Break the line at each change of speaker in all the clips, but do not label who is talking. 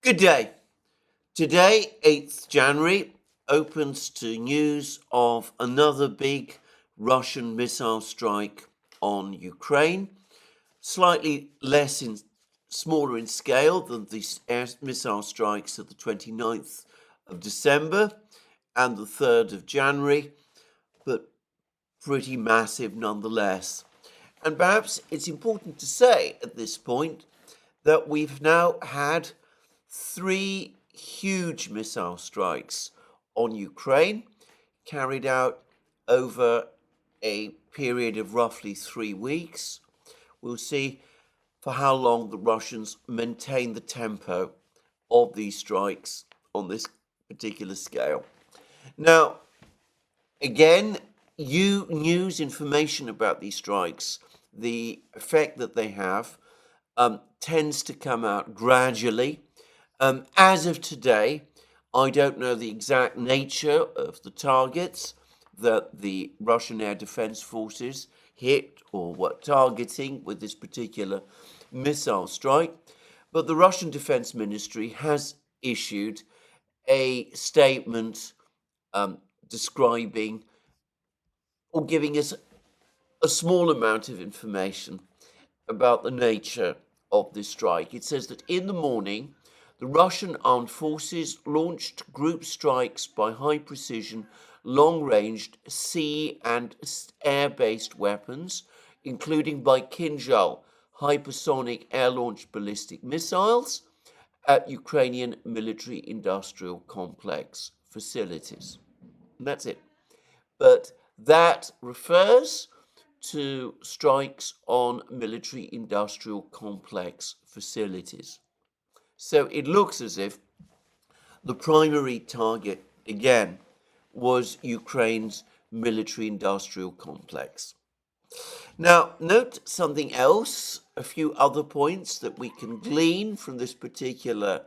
Good day. Today, 8th January, opens to news of another big Russian missile strike on Ukraine, slightly smaller in scale than the missile strikes of the 29th of December and the 3rd of January, but pretty massive nonetheless. And perhaps it's important to say at this point that we've now had 3 huge missile strikes on Ukraine, carried out over a period of roughly 3 weeks. We'll see for how long the Russians maintain the tempo of these strikes on this particular scale. Now, again, news information about these strikes, the effect that they have, tends to come out gradually. As of today, I don't know the exact nature of the targets that the Russian Air Defense Forces hit or were targeting with this particular missile strike, but the Russian Defense Ministry has issued a statement describing or giving us a small amount of information about the nature of this strike. It says that in the morning, the Russian armed forces launched group strikes by high-precision, long-ranged sea and air-based weapons, including by Kinzhal hypersonic air-launched ballistic missiles at Ukrainian military-industrial complex facilities. And that's it. But that refers to strikes on military-industrial complex facilities. So it looks as if the primary target, again, was Ukraine's military-industrial complex. Now, note something else, a few other points that we can glean from this particular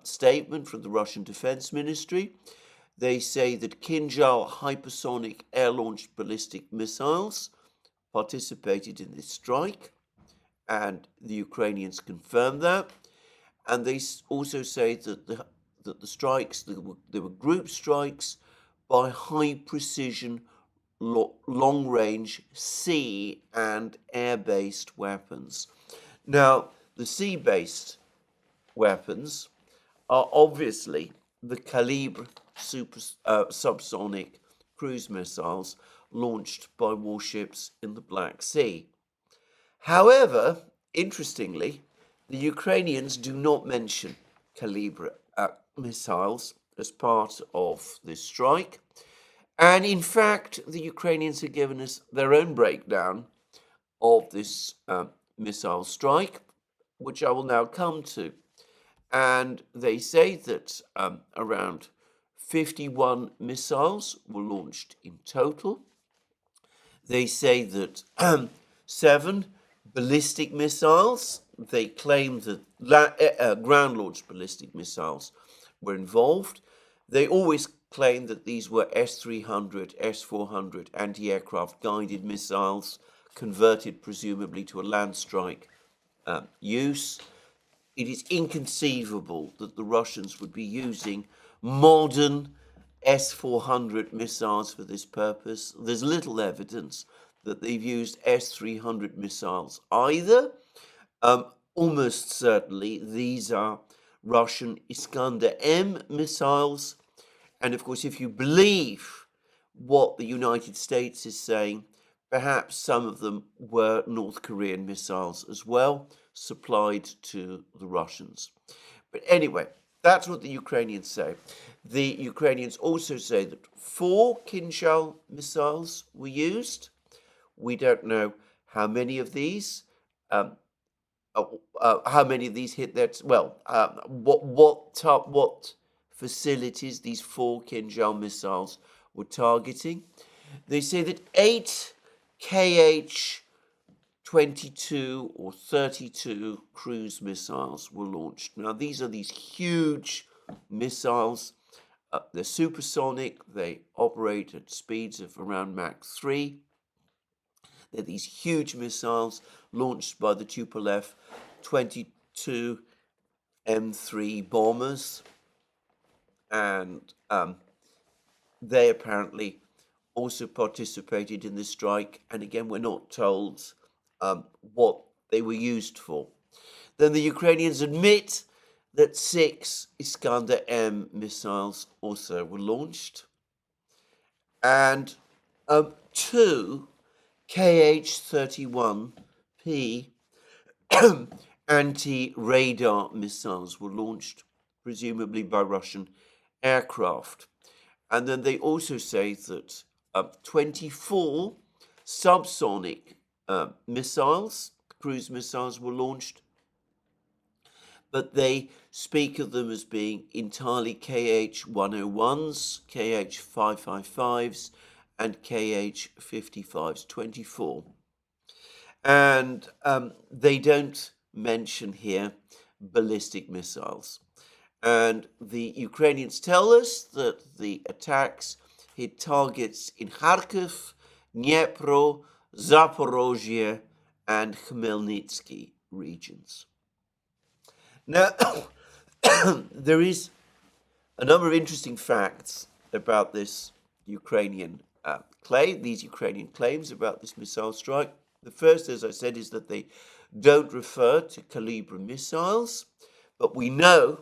statement from the Russian Defense Ministry. They say that Kinzhal hypersonic air-launched ballistic missiles participated in this strike, and the Ukrainians confirmed that. And they also say that the strikes, there were group strikes by high-precision, long-range sea and air-based weapons. Now, the sea-based weapons are obviously the Kalibr subsonic cruise missiles launched by warships in the Black Sea. However, interestingly, the Ukrainians do not mention Kalibr missiles as part of this strike. And in fact, the Ukrainians have given us their own breakdown of this missile strike, which I will now come to. And they say that around 51 missiles were launched in total. They say that 7 ballistic missiles, they claim that ground-launched ballistic missiles were involved. They always claim that these were S-300, S-400 anti-aircraft guided missiles, converted presumably to a land strike use. It is inconceivable that the Russians would be using modern S-400 missiles for this purpose. There's little evidence that they've used S-300 missiles either. Almost certainly these are Russian Iskander-M missiles. And of course, if you believe what the United States is saying, perhaps some of them were North Korean missiles as well, supplied to the Russians. But anyway, that's what the Ukrainians say. The Ukrainians also say that 4 Kinzhal missiles were used. We don't know how many of these, hit that. Well, what facilities these 4 Kinzhal missiles were targeting. They say that 8 Kh-22 or 32 cruise missiles were launched. Now, these are these huge missiles. They're supersonic. They operate at speeds of around Mach 3. They're these huge missiles launched by the Tupolev 22 M3 bombers, and they apparently also participated in the strike. And again, we're not told what they were used for. Then the Ukrainians admit that 6 Iskander-M missiles also were launched, and 2 KH-31P anti-radar missiles were launched, presumably by Russian aircraft. And then they also say that 24 subsonic missiles, cruise missiles, were launched, but they speak of them as being entirely KH-101s, KH-555s, and KH-55s, 24. And they don't mention here ballistic missiles. And the Ukrainians tell us that the attacks hit targets in Kharkiv, Dneiper, Zaporozhye, and Khmelnytsky regions. Now, there is a number of interesting facts about this Ukrainian these Ukrainian claims about this missile strike. The first, as I said, is that they don't refer to Kalibr missiles, but we know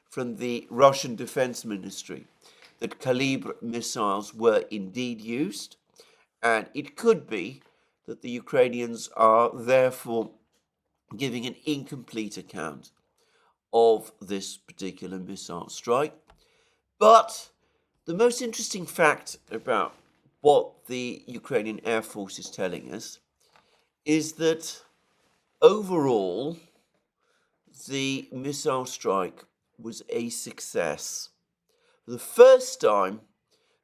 from the Russian Defense Ministry that Kalibr missiles were indeed used, and it could be that the Ukrainians are therefore giving an incomplete account of this particular missile strike. But the most interesting fact about what the Ukrainian Air Force is telling us is that overall the missile strike was a success. For the first time,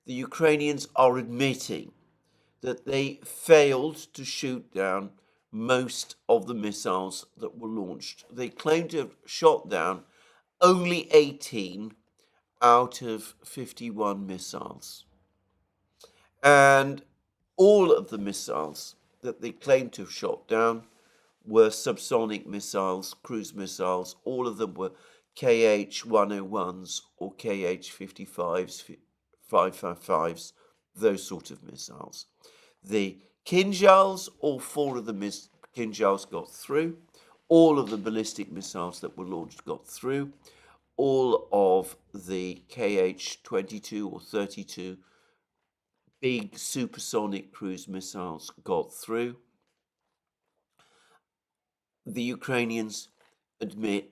the Ukrainians are admitting that they failed to shoot down most of the missiles that were launched. They claim to have shot down only 18 out of 51 missiles. And all of the missiles that they claim to have shot down were subsonic missiles, cruise missiles. All of them were KH-101s or KH-55s, 555s, those sort of missiles. The Kinzhals, all 4 of the Kinzhals got through. All of the ballistic missiles that were launched got through. All of the KH-22 or 32 big supersonic cruise missiles got through. The Ukrainians admit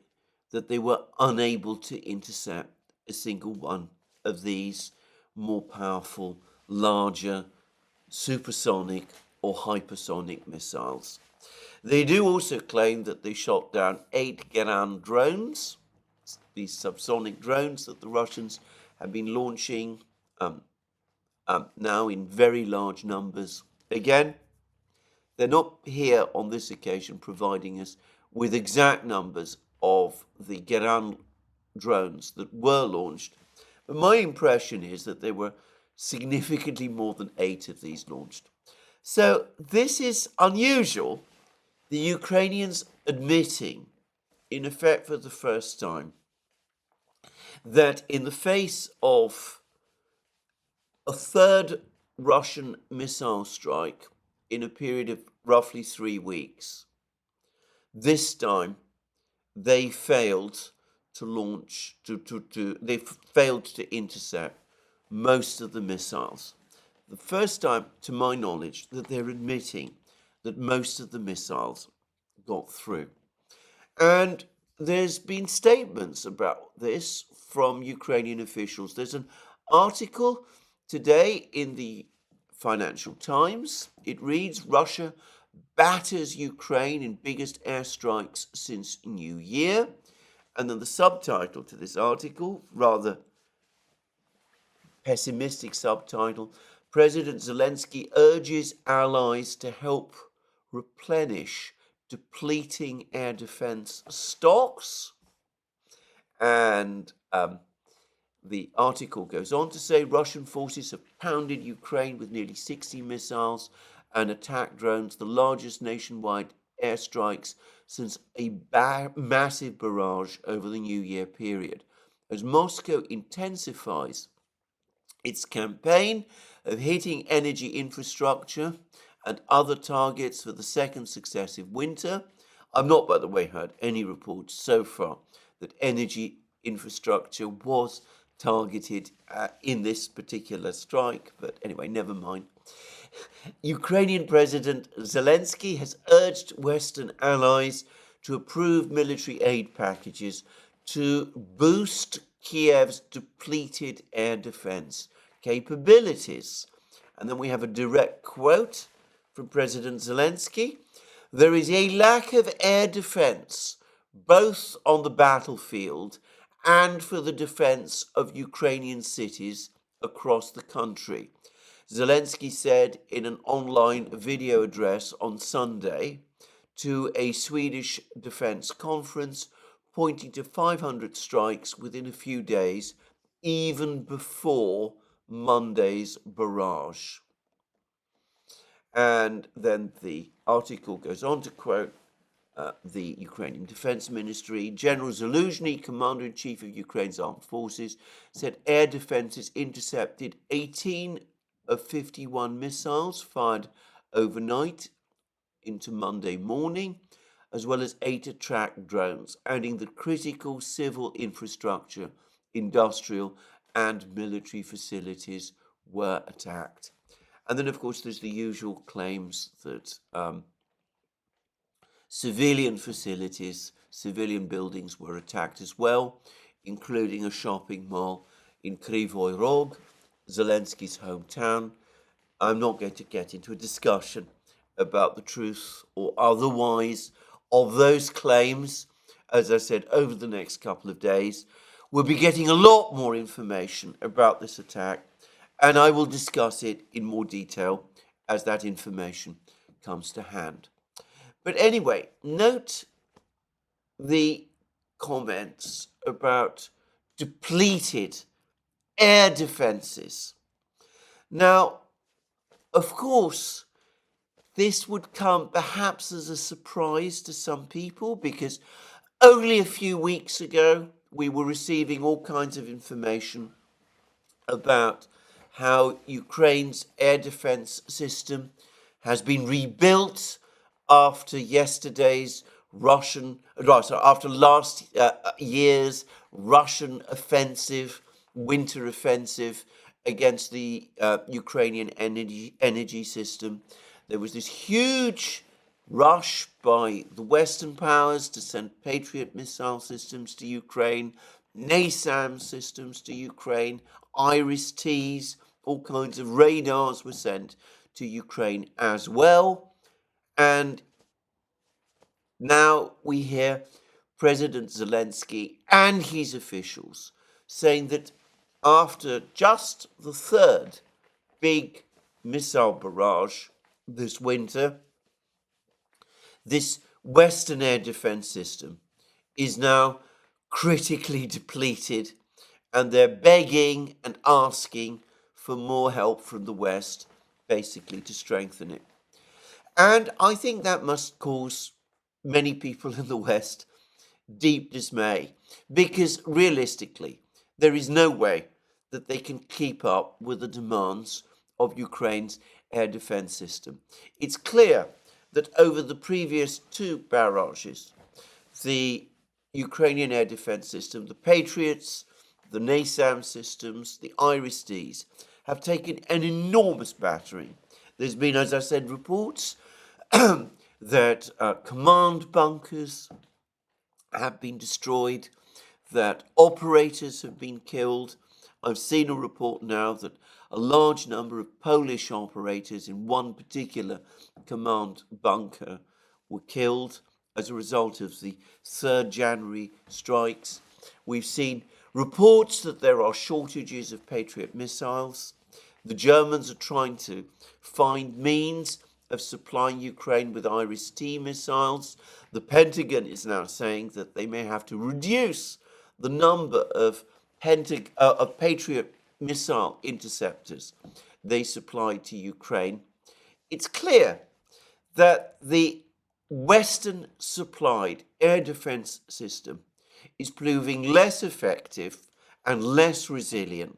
that they were unable to intercept a single one of these more powerful, larger, supersonic or hypersonic missiles. They do also claim that they shot down 8 Duran drones, these subsonic drones that the Russians have been launching now in very large numbers. Again, they're not here on this occasion providing us with exact numbers of the Duran drones that were launched, but my impression is that there were significantly more than 8 of these launched. So this is unusual, the Ukrainians admitting, in effect for the first time, that in the face of a third Russian missile strike in a period of roughly 3 weeks, this time they failed to launch, they failed to intercept most of the missiles. The first time, to my knowledge, that they're admitting that most of the missiles got through. And there's been statements about this from Ukrainian officials. There's an article today in the Financial Times. It reads, Russia batters Ukraine in biggest airstrikes since New Year. And then the subtitle to this article, rather pessimistic subtitle, President Zelensky urges allies to help replenish depleting air defense stocks. And the article goes on to say Russian forces have pounded Ukraine with nearly 60 missiles and attack drones, the largest nationwide airstrikes since a massive barrage over the New Year period, as Moscow intensifies its campaign of hitting energy infrastructure and other targets for the second successive winter. I've not, by the way, heard any reports so far that energy infrastructure was targeted in this particular strike, but anyway, never mind. Ukrainian President Zelensky has urged Western allies to approve military aid packages to boost Kiev's depleted air defense capabilities. And then we have a direct quote from President Zelensky. There is a lack of air defense, both on the battlefield and for the defense of Ukrainian cities across the country. Zelensky said in an online video address on Sunday to a Swedish defense conference, pointing to 500 strikes within a few days, even before Monday's barrage. And then the article goes on to quote the Ukrainian Defense Ministry. General Zaluzhny, Commander-in-Chief of Ukraine's armed forces, said air defenses intercepted 18 of 51 missiles fired overnight into Monday morning, as well as 8 attack drones, adding that critical civil infrastructure, industrial and military facilities were attacked. And then, of course, there's the usual claims that civilian facilities, civilian buildings were attacked as well, including a shopping mall in Kryvyi Rog, Zelensky's hometown. I'm not going to get into a discussion about the truth or otherwise of those claims. As I said, over the next couple of days, we'll be getting a lot more information about this attack, and I will discuss it in more detail as that information comes to hand. But anyway, note the comments about depleted air defenses. Now, of course, this would come perhaps as a surprise to some people, because only a few weeks ago we were receiving all kinds of information about how Ukraine's air defense system has been rebuilt after after last year's Russian offensive, winter offensive against the Ukrainian energy system. There was this huge rush by the Western powers to send Patriot missile systems to Ukraine, NASAM systems to Ukraine, IRIS-Ts, all kinds of radars were sent to Ukraine as well. And now we hear President Zelensky and his officials saying that after just the third big missile barrage this winter, this Western air defense system is now critically depleted, and they're begging and asking for more help from the West, basically to strengthen it. And I think that must cause many people in the West deep dismay, because realistically, there is no way that they can keep up with the demands of Ukraine's air defense system. It's clear that over the previous 2 barrages, the Ukrainian air defense system, the Patriots, the NASAM systems, the IRIS-Ts, have taken an enormous battering. There's been, as I said, reports that command bunkers have been destroyed, that operators have been killed. I've seen a report now that a large number of Polish operators in one particular command bunker were killed as a result of the 3rd January strikes. We've seen reports that there are shortages of Patriot missiles. The Germans are trying to find means of supplying Ukraine with IRIS-T missiles. The Pentagon is now saying that they may have to reduce the number of Patriot missile interceptors they supply to Ukraine. It's clear that the Western supplied air defense system is proving less effective and less resilient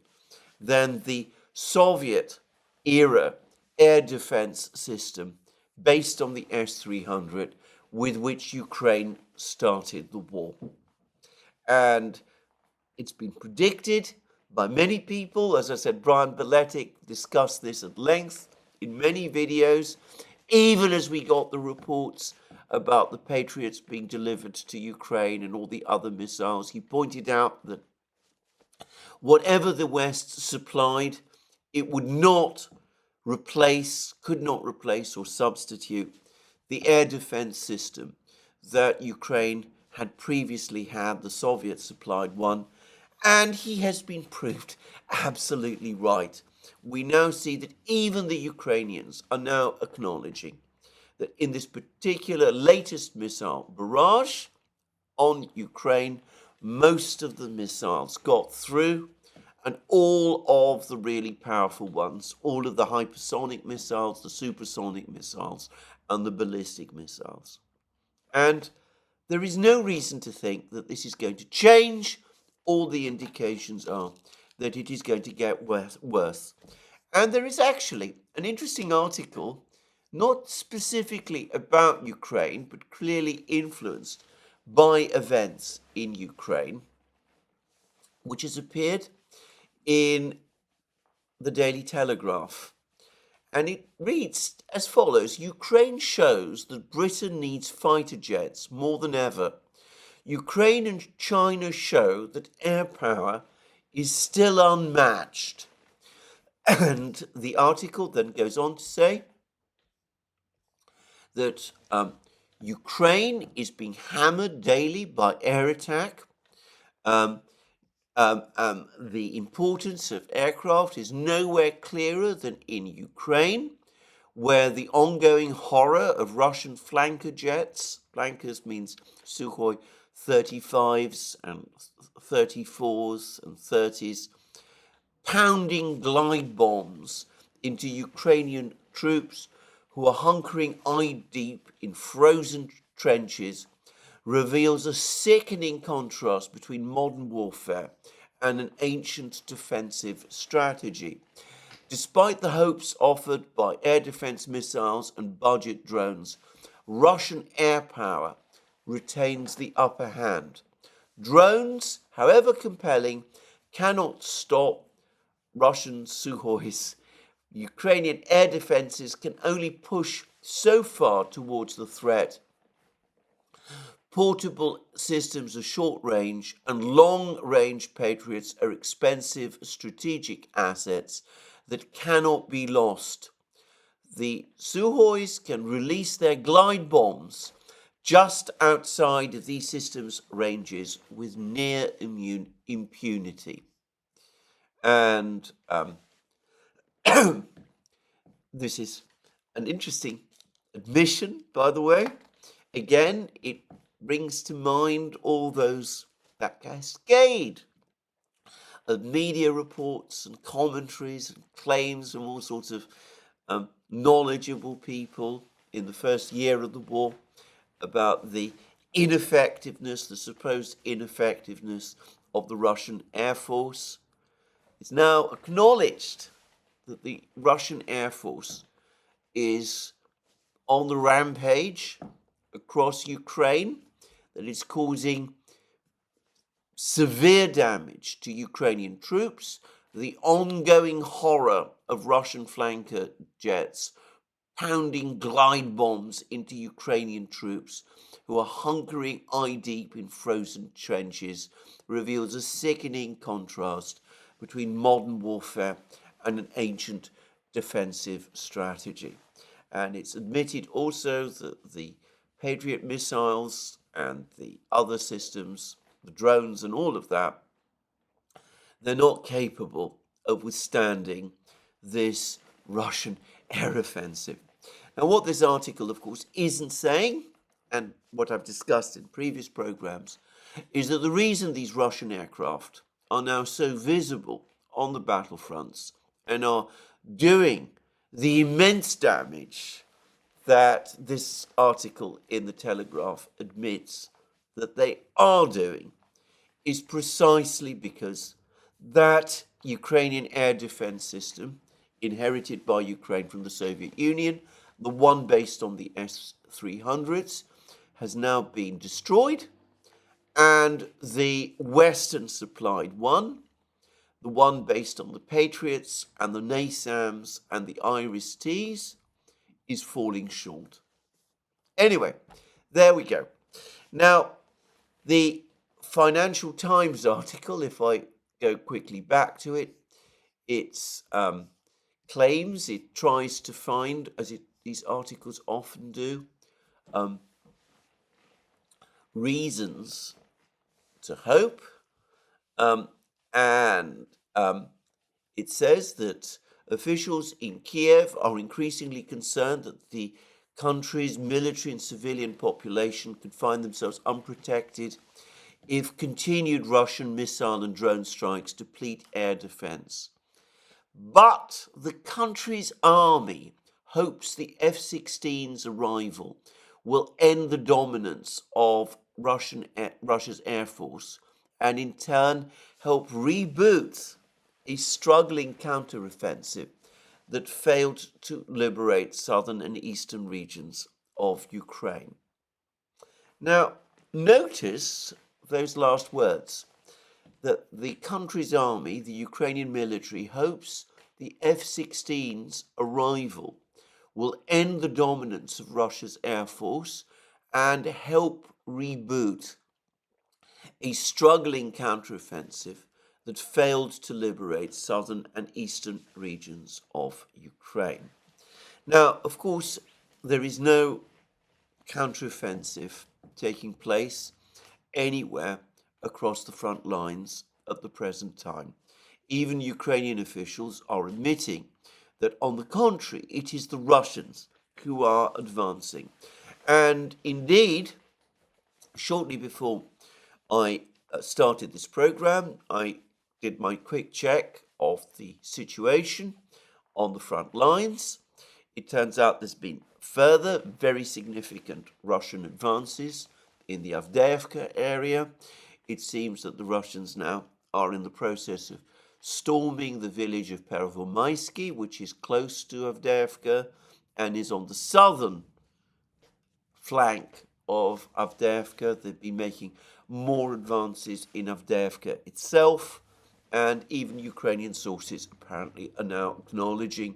than the Soviet era air defense system based on the S-300 with which Ukraine started the war. And it's been predicted by many people. As I said, Brian Beletic discussed this at length in many videos, even as we got the reports about the Patriots being delivered to Ukraine and all the other missiles. He pointed out that whatever the West supplied, it would not replace, could not replace or substitute the air defense system that Ukraine had previously had, the Soviet supplied one, and he has been proved absolutely right. We now see that even the Ukrainians are now acknowledging that in this particular latest missile barrage on Ukraine, most of the missiles got through, and all of the really powerful ones, all of the hypersonic missiles, the supersonic missiles, and the ballistic missiles. And there is no reason to think that this is going to change. All the indications are that it is going to get worse. And there is actually an interesting article, not specifically about Ukraine, but clearly influenced by events in Ukraine, which has appeared in the Daily Telegraph. And it reads as follows: Ukraine shows that Britain needs fighter jets more than ever. Ukraine and China show that air power is still unmatched. And the article then goes on to say that Ukraine is being hammered daily by air attack. The importance of aircraft is nowhere clearer than in Ukraine, where the ongoing horror of Russian flanker jets, flankers means Sukhoi 35s and 34s and 30s, pounding glide bombs into Ukrainian troops who are hunkering eye deep in frozen trenches, reveals a sickening contrast between modern warfare and an ancient defensive strategy. Despite the hopes offered by air defense missiles and budget drones, Russian air power retains the upper hand. Drones, however compelling, cannot stop Russian Sukhois. Ukrainian air defenses can only push so far towards the threat. Portable systems of short range and long range Patriots are expensive strategic assets that cannot be lost. The Sukhois can release their glide bombs just outside of these systems' ranges with near impunity. And this is an interesting admission, by the way. Again, it brings to mind all that cascade of media reports and commentaries and claims from all sorts of knowledgeable people in the first year of the war about the ineffectiveness, the supposed ineffectiveness of the Russian Air Force. It's now acknowledged that the Russian Air Force is on the rampage across Ukraine, that it's causing severe damage to Ukrainian troops, the ongoing horror of Russian flanker jets pounding glide bombs into Ukrainian troops who are hunkering eye deep in frozen trenches reveals a sickening contrast between modern warfare and an ancient defensive strategy. And it's admitted also that the Patriot missiles and the other systems, the drones and all of that, they're not capable of withstanding this Russian air offensive. Now, what this article, of course, isn't saying, and what I've discussed in previous programs, is that the reason these Russian aircraft are now so visible on the battlefronts and are doing the immense damage that this article in the Telegraph admits that they are doing is precisely because that Ukrainian air defense system, inherited by Ukraine from the Soviet Union, the one based on the S-300s, has now been destroyed, and the Western supplied one, the one based on the Patriots and the NASAMS and the Iris-Ts, is falling short. Anyway, there we go. Now, the Financial Times article, if I go quickly back to it, it claims, it tries to find, as these articles often do, reasons to hope, and it says that officials in Kiev are increasingly concerned that the country's military and civilian population could find themselves unprotected if continued Russian missile and drone strikes deplete air defense. But the country's army hopes the F-16s' arrival will end the dominance of Russia's air force and in turn help reboot a struggling counteroffensive that failed to liberate southern and eastern regions of Ukraine. Now, notice those last words, that the country's army, the Ukrainian military, hopes the F-16's arrival will end the dominance of Russia's air force and help reboot a struggling counteroffensive that failed to liberate southern and eastern regions of Ukraine. Now, of course, there is no counteroffensive taking place anywhere across the front lines at the present time. Even Ukrainian officials are admitting that, on the contrary, it is the Russians who are advancing. And indeed, shortly before I started this program, I did my quick check of the situation on the front lines. It turns out there's been further very significant Russian advances in the Avdiivka area. It seems that the Russians now are in the process of storming the village of Pervomaisky, which is close to Avdiivka and is on the southern flank of Avdiivka. They've been making more advances in Avdiivka itself, and even Ukrainian sources apparently are now acknowledging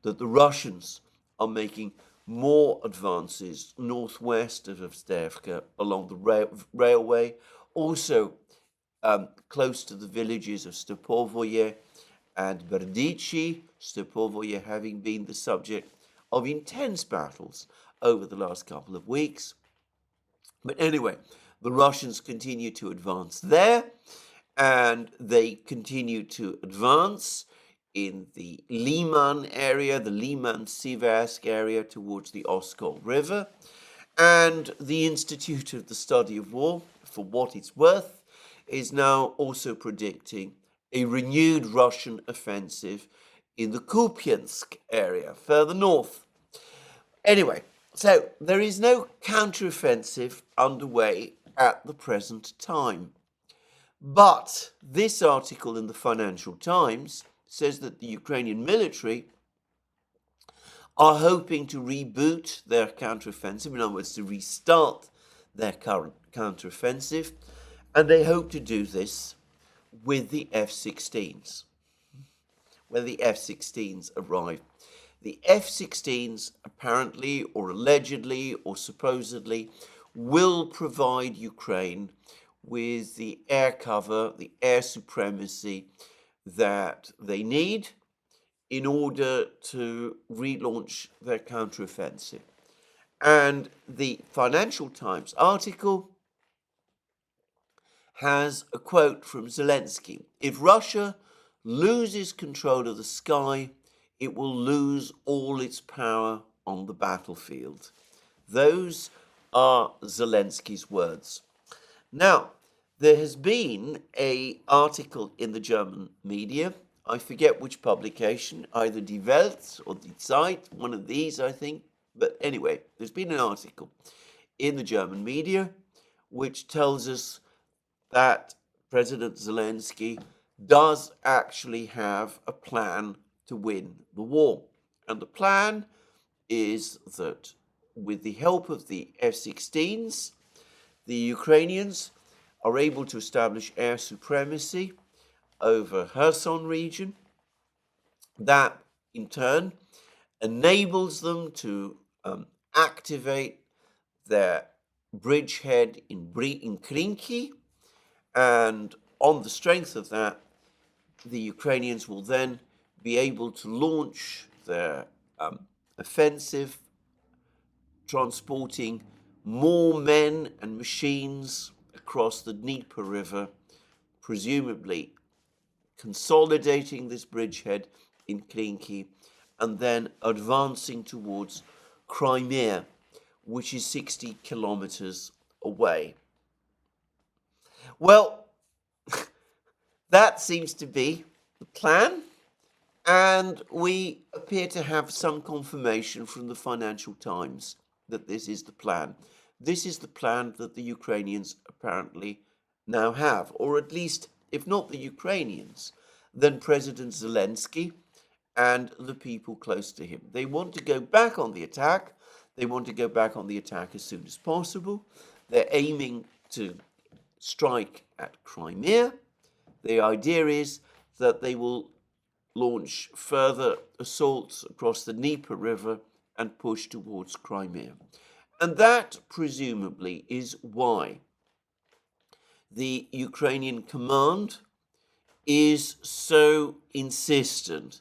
that the Russians are making more advances northwest of Avdiivka along the railway, also close to the villages of Stepovoye and Berdichi, Stepovoye having been the subject of intense battles over the last couple of weeks. But anyway, the Russians continue to advance there, and they continue to advance in the Liman area, the Liman-Siversk area towards the Oskol River. And the Institute of the Study of War, for what it's worth, is now also predicting a renewed Russian offensive in the Kupiansk area, further north. Anyway, so there is no counteroffensive underway at the present time. But this article in the Financial Times says that the Ukrainian military are hoping to reboot their counteroffensive, in other words, to restart their current counteroffensive, and they hope to do this with the F-16s. When the F-16s arrive. The F-16s apparently, or allegedly, or supposedly, will provide Ukraine with the air cover, the air supremacy that they need in order to relaunch their counteroffensive. And the Financial Times article has a quote from Zelensky: "If Russia loses control of the sky, it will lose all its power on the battlefield." Those are Zelensky's words. Now, there has been an article in the German media, I forget which publication, either Die Welt or Die Zeit, one of these, I think, But anyway, there's been an article in the German media which tells us that President Zelensky does actually have a plan to win the war. And the plan is that with the help of the F16s, the Ukrainians are able to establish air supremacy over Kherson region. That, in turn, enables them to activate their bridgehead in Krinky, and on the strength of that, the Ukrainians will then be able to launch their offensive, transporting more men and machines across the Dneiper River, presumably consolidating this bridgehead in Krinky, and then advancing towards Crimea, which is 60 kilometers away. Well, that seems to be the plan, and we appear to have some confirmation from the Financial Times that this is the plan. This is the plan that the Ukrainians apparently now have, or at least, if not the Ukrainians, then President Zelensky and the people close to him. They want to go back on the attack. They want to go back on the attack as soon as possible. They're aiming to strike at Crimea. The idea is that they will launch further assaults across the Dnieper River and push towards Crimea. And that, presumably, is why the Ukrainian command is so insistent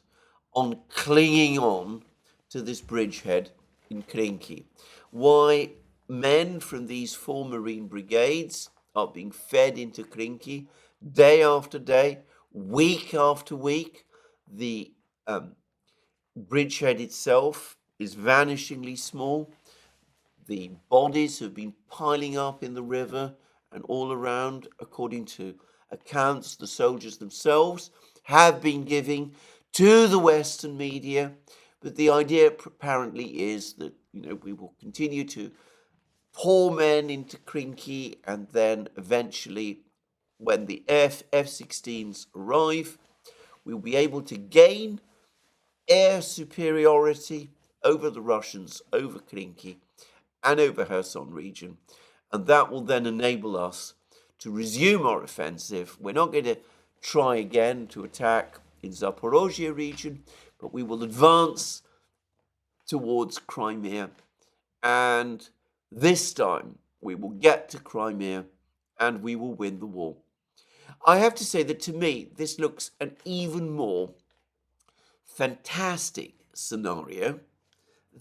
on clinging on to this bridgehead in Krinky. Why men from these 4 Marine brigades are being fed into Krinky day after day, week after week. The bridgehead itself is vanishingly small. The bodies have been piling up in the river and all around, according to accounts the soldiers themselves have been giving to the Western media. But the idea apparently is that, we will continue to pour men into Krinky, and then eventually, when the F-16s arrive, we'll be able to gain air superiority over the Russians, over Krinky, and over Kherson region. And that will then enable us to resume our offensive. We're not going to try again to attack in Zaporozhye region, but we will advance towards Crimea. And this time we will get to Crimea and we will win the war. I have to say that to me, this looks an even more fantastic scenario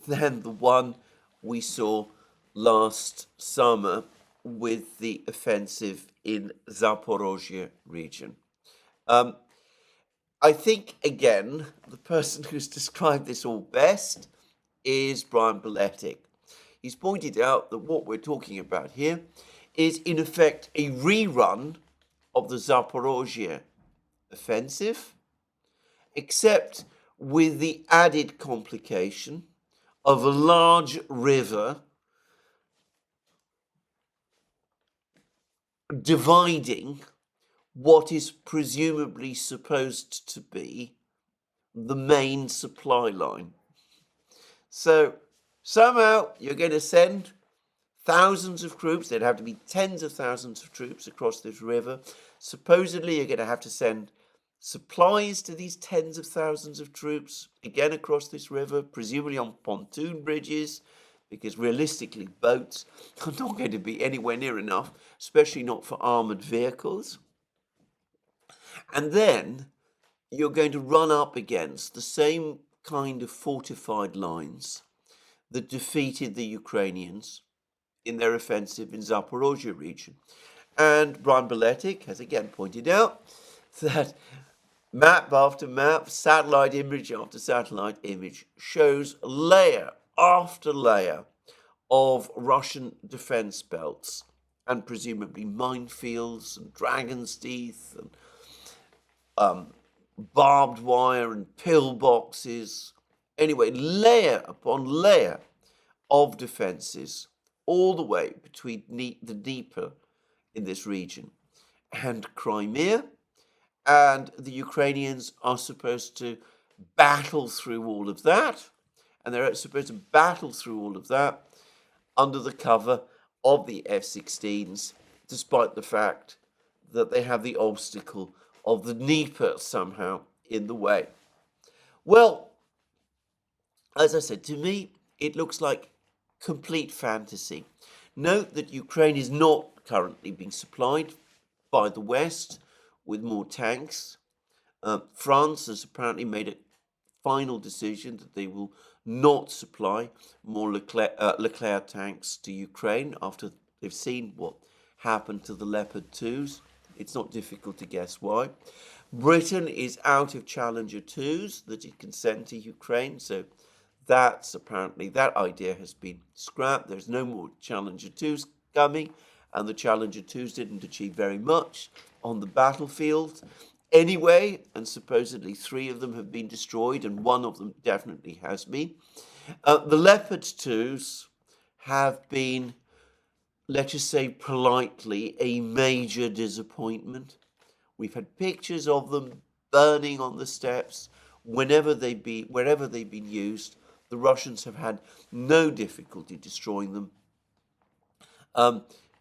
than the one we saw last summer with the offensive in Zaporozhye region. I think, again, the person who's described this all best is Brian Beletic. He's pointed out that what we're talking about here is, in effect, a rerun of the Zaporozhye offensive, except with the added complication of a large river dividing what is presumably supposed to be the main supply line. So somehow you're going to send thousands of troops. There'd have to be tens of thousands of troops across this river. Supposedly you're going to have to send supplies to these tens of thousands of troops, again across this river, presumably on pontoon bridges, because realistically boats are not going to be anywhere near enough, especially not for armoured vehicles. And then you're going to run up against the same kind of fortified lines that defeated the Ukrainians in their offensive in Zaporozhye region. And Brian Beletic has again pointed out that map after map, satellite image after satellite image shows layer after layer of Russian defense belts, and presumably minefields and dragon's teeth and barbed wire and pillboxes. Anyway, layer upon layer of defences all the way between the Dneiper in this region and Crimea, and the Ukrainians are supposed to battle through all of that, and they're supposed to battle through all of that under the cover of the F16s, despite the fact that they have the obstacle of the Dneiper somehow in the way. Well, as I said, to me, it looks like complete fantasy. Note that Ukraine is not currently being supplied by the West with more tanks. France has apparently made a final decision that they will not supply more Leclerc tanks to Ukraine after they've seen what happened to the Leopard 2s. It's not difficult to guess why. Britain is out of Challenger 2s that it can send to Ukraine, so that's apparently, that idea has been scrapped. There's no more Challenger 2s coming, and the Challenger 2s didn't achieve very much on the battlefield anyway, and supposedly 3 of them have been destroyed, and 1 of them definitely has been. The Leopard 2s have been, let's just say politely, a major disappointment. We've had pictures of them burning on the steppes wherever they've been used. The Russians have had no difficulty destroying them.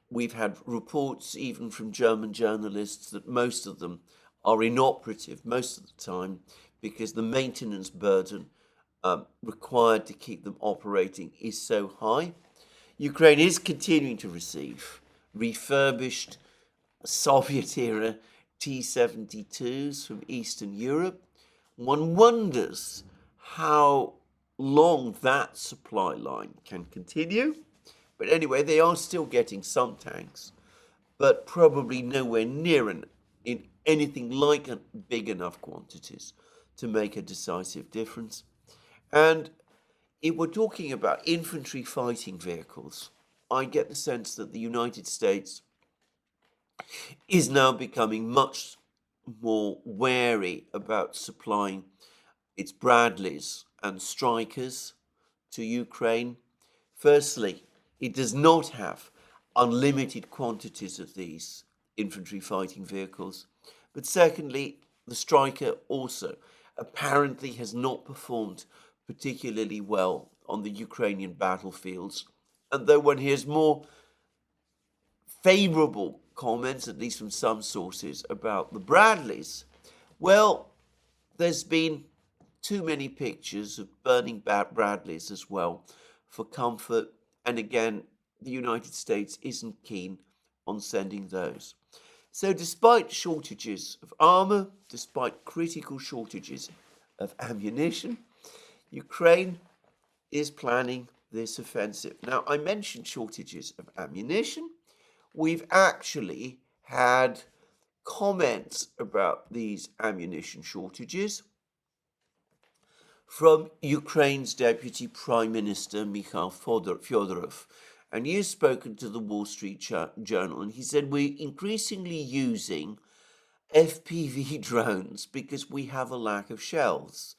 We've had reports even from German journalists that most of them are inoperative most of the time because the maintenance burden required to keep them operating is so high. Ukraine is continuing to receive refurbished Soviet-era T-72s from Eastern Europe. One wonders how long that supply line can continue. But anyway, they are still getting some tanks, but probably nowhere near in anything like big enough quantities to make a decisive difference. And if we're talking about infantry fighting vehicles, I get the sense that the United States is now becoming much more wary about supplying its Bradleys and Strykers to Ukraine. Firstly, it does not have unlimited quantities of these infantry fighting vehicles. But secondly, the Stryker also apparently has not performed particularly well on the Ukrainian battlefields. And though one hears more favorable comments, at least from some sources, about the Bradleys, well, there's been too many pictures of burning Bradleys as well for comfort. And again, the United States isn't keen on sending those. So despite shortages of armor, despite critical shortages of ammunition, Ukraine is planning this offensive. Now, I mentioned shortages of ammunition. We've actually had comments about these ammunition shortages from Ukraine's Deputy Prime Minister Mikhail Fyodorov. And he has spoken to the Wall Street Journal, and he said, we're increasingly using FPV drones because we have a lack of shells.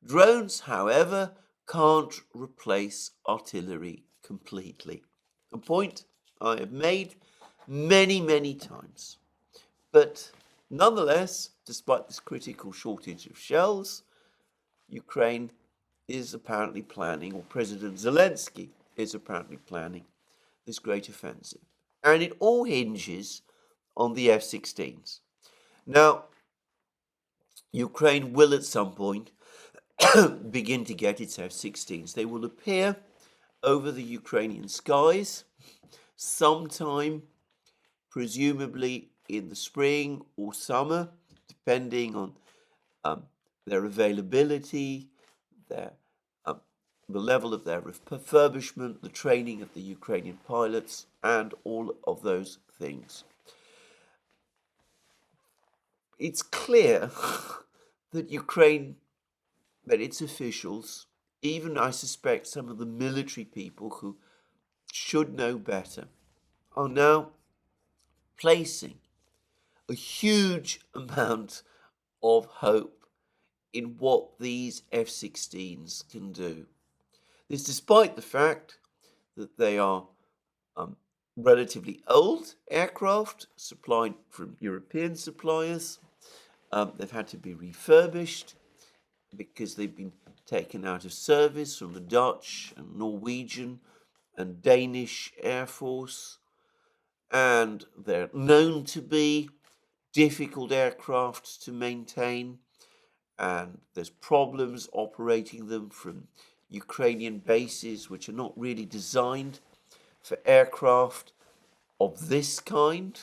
Drones, however, can't replace artillery completely. A point I have made many, many times. But nonetheless, despite this critical shortage of shells, Ukraine is apparently planning, or President Zelensky is apparently planning, this great offensive. And it all hinges on the F-16s. Now, Ukraine will at some point begin to get its F-16s. They will appear over the Ukrainian skies sometime, presumably in the spring or summer, depending on their availability, the level of their refurbishment, the training of the Ukrainian pilots, and all of those things. It's clear that Ukraine, that its officials, even I suspect some of the military people who should know better, are now placing a huge amount of hope in what these F-16s can do. This despite the fact that they are relatively old aircraft supplied from European suppliers. They've had to be refurbished because they've been taken out of service from the Dutch and Norwegian and Danish Air Force, and they're known to be difficult aircraft to maintain, and there's problems operating them from Ukrainian bases which are not really designed for aircraft of this kind.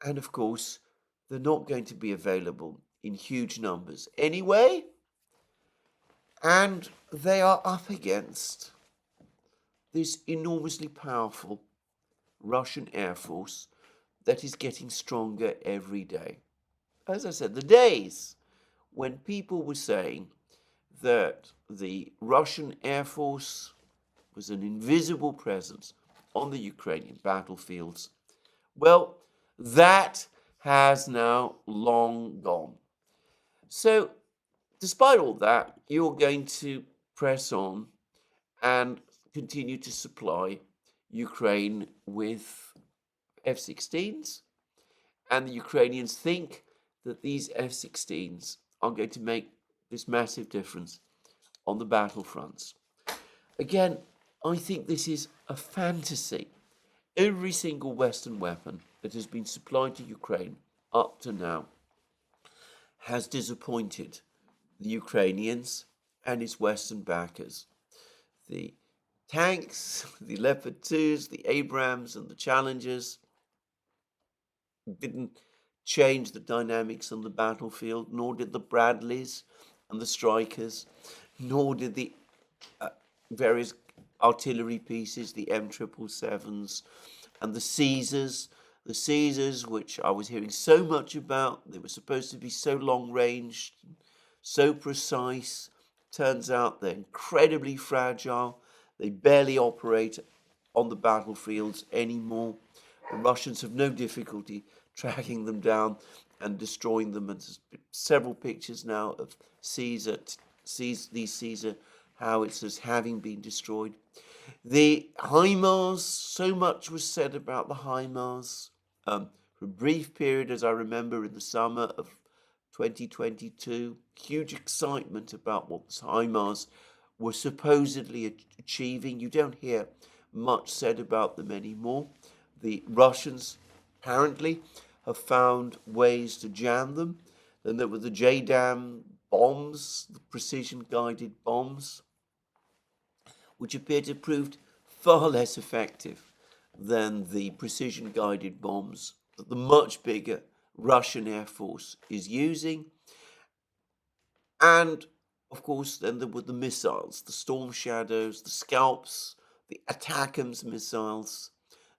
And of course, they're not going to be available in huge numbers anyway, and they are up against this enormously powerful Russian Air Force that is getting stronger every day. As I said, the days when people were saying that the Russian Air Force was an invisible presence on the Ukrainian battlefields, well, that has now long gone. So, despite all that, you're going to press on and continue to supply Ukraine with F16s, and the Ukrainians think that these F16s are going to make this massive difference on the battlefronts. Again, I think this is a fantasy. Every single Western weapon that has been supplied to Ukraine up to now has disappointed the Ukrainians and its Western backers. The tanks, the Leopard 2s, the Abrams and the Challengers didn't change the dynamics on the battlefield, nor did the Bradleys and the Strikers, nor did the various artillery pieces, the M777s and the Caesars. The Caesars, which I was hearing so much about, they were supposed to be so long range, so precise. Turns out they're incredibly fragile. They barely operate on the battlefields anymore. The Russians have no difficulty tracking them down and destroying them. And there's several pictures now of these Caesar howitzers having been destroyed. The HIMARS, so much was said about the HIMARS. For a brief period, as I remember, in the summer of 2022, huge excitement about what the HIMARS were supposedly achieving. You don't hear much said about them anymore. The Russians apparently have found ways to jam them. Then there were the JDAM bombs, the precision-guided bombs, which appear to have proved far less effective than the precision-guided bombs that the much bigger Russian Air Force is using. And, of course, then there were the missiles, the Storm Shadows, the Scalps, the ATACMS missiles.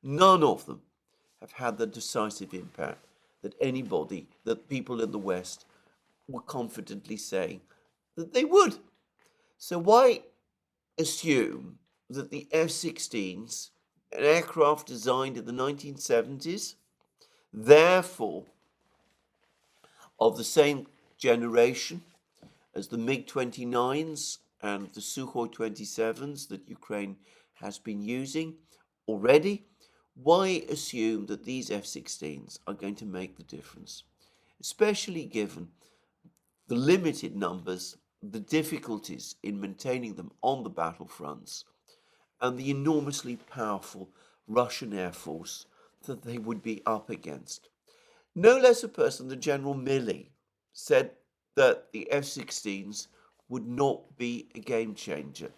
None of them have had the decisive impact that people in the West were confidently saying that they would. So why assume that the F-16s, an aircraft designed in the 1970s, therefore of the same generation as the MiG-29s and the Sukhoi 27s that Ukraine has been using already, why assume that these F-16s are going to make the difference? Especially given the limited numbers, the difficulties in maintaining them on the battlefronts, and the enormously powerful Russian Air Force that they would be up against. No less a person than General Milley said that the F-16s would not be a game changer.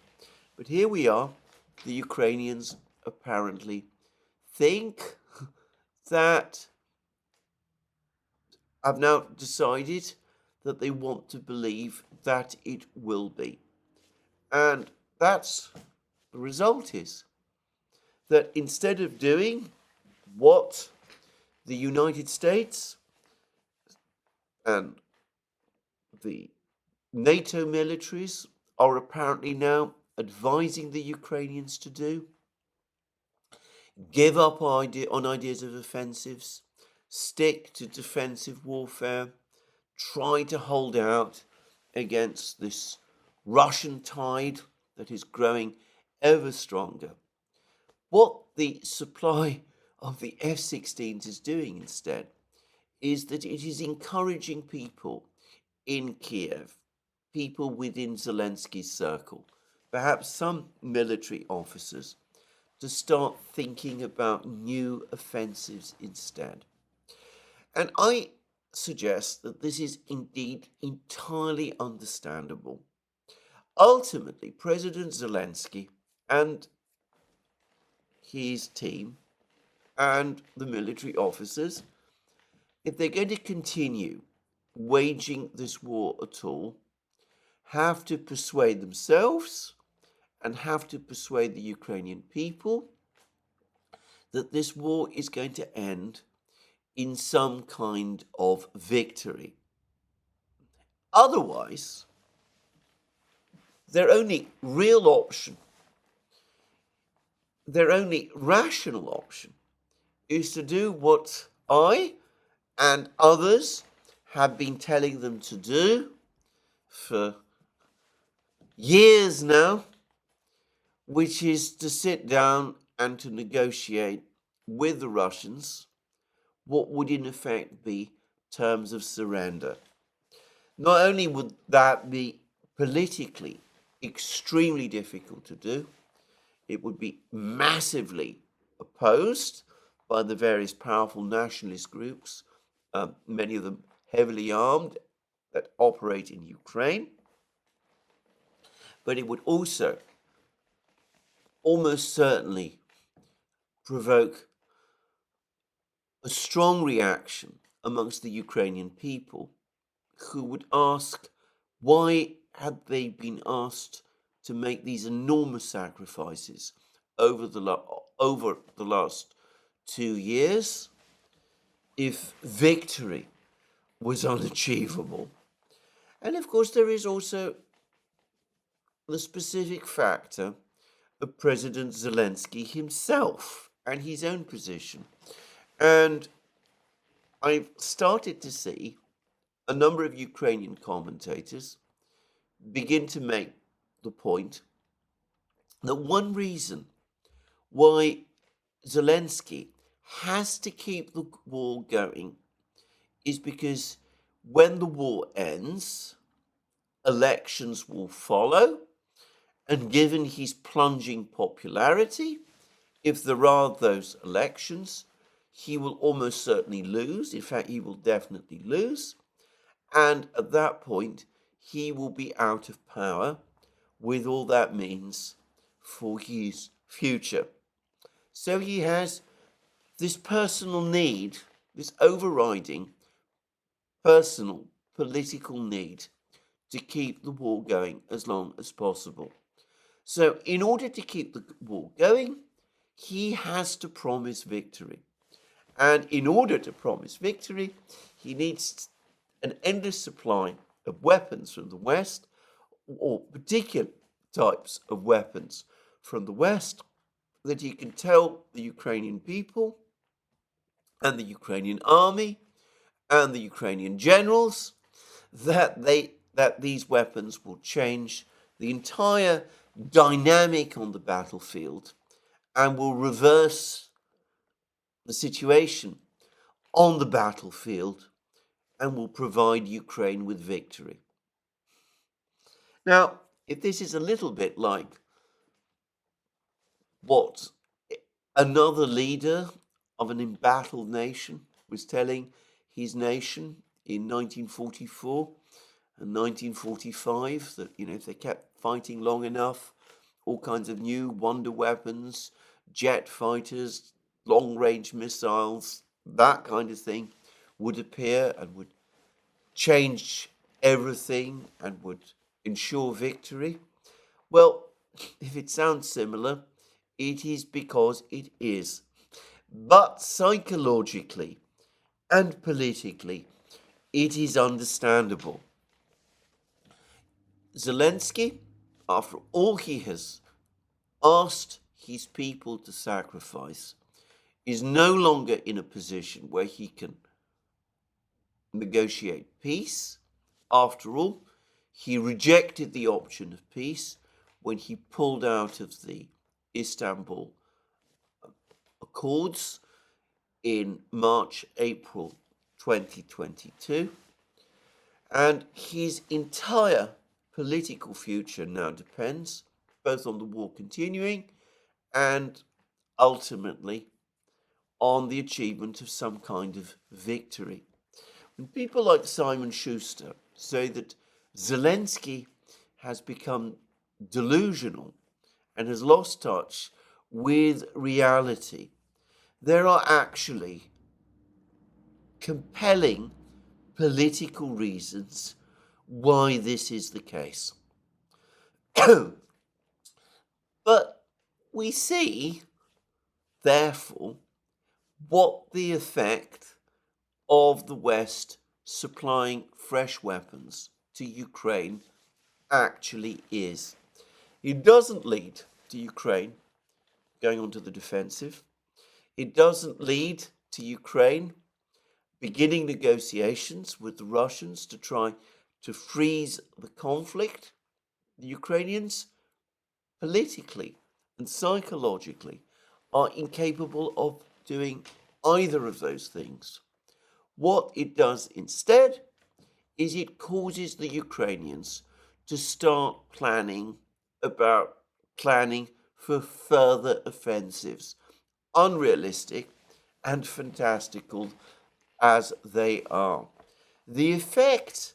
But here we are, the Ukrainians apparently think that I've now decided that they want to believe that it will be. And that's the result is that instead of doing what the United States and the NATO militaries are apparently now advising the Ukrainians to do, give up on ideas of offensives, stick to defensive warfare, try to hold out against this Russian tide that is growing ever stronger. What the supply of the F16s is doing instead is that it is encouraging people in Kiev, people within Zelensky's circle, perhaps some military officers, to start thinking about new offensives instead. And I suggest that this is indeed entirely understandable. Ultimately, President Zelensky and his team and the military officers, if they're going to continue waging this war at all, have to persuade themselves and have to persuade the Ukrainian people that this war is going to end in some kind of victory. Otherwise, their only real option, their only rational option, is to do what I and others have been telling them to do for years now, which is to sit down and to negotiate with the Russians what would in effect be terms of surrender. Not only would that be politically extremely difficult to do, it would be massively opposed by the various powerful nationalist groups, many of them heavily armed, that operate in Ukraine. But it would also almost certainly provoke a strong reaction amongst the Ukrainian people, who would ask, why had they been asked to make these enormous sacrifices over the last 2 years if victory was unachievable? And of course, there is also the specific factor of President Zelensky himself and his own position. And I've started to see a number of Ukrainian commentators begin to make the point that one reason why Zelensky has to keep the war going is because when the war ends, elections will follow, and given his plunging popularity, if there are those elections, he will almost certainly lose. In fact, he will definitely lose. And at that point, he will be out of power, with all that means for his future. So he has this personal need, this overriding personal political need to keep the war going as long as possible. So in order to keep the war going, he has to promise victory. And in order to promise victory, he needs an endless supply of weapons from the West, or particular types of weapons from the West, that he can tell the Ukrainian people and the Ukrainian army and the Ukrainian generals that these weapons will change the entire dynamic on the battlefield and will reverse the situation on the battlefield and will provide Ukraine with victory. Now, if this is a little bit like what another leader of an embattled nation was telling his nation in 1944 and 1945, that, if they kept fighting long enough, all kinds of new wonder weapons, jet fighters, long-range missiles, that kind of thing would appear and would change everything and would ensure victory. Well, if it sounds similar, it is because it is. But psychologically and politically, it is understandable. Zelensky, after all he has asked his people to sacrifice, is no longer in a position where he can negotiate peace. After all, he rejected the option of peace when he pulled out of the Istanbul Accords in March, April 2022. And his entire political future now depends both on the war continuing and ultimately on the achievement of some kind of victory. When people like Simon Schuster say that Zelensky has become delusional and has lost touch with reality, there are actually compelling political reasons why this is the case. But we see, therefore, what the effect of the West supplying fresh weapons to Ukraine actually is. It doesn't lead to Ukraine going onto the defensive. It doesn't lead to Ukraine beginning negotiations with the Russians to try to freeze the conflict. The Ukrainians, politically and psychologically, are incapable of doing either of those things. What it does instead is it causes the Ukrainians to start planning for further offensives, unrealistic and fantastical as they are. The effect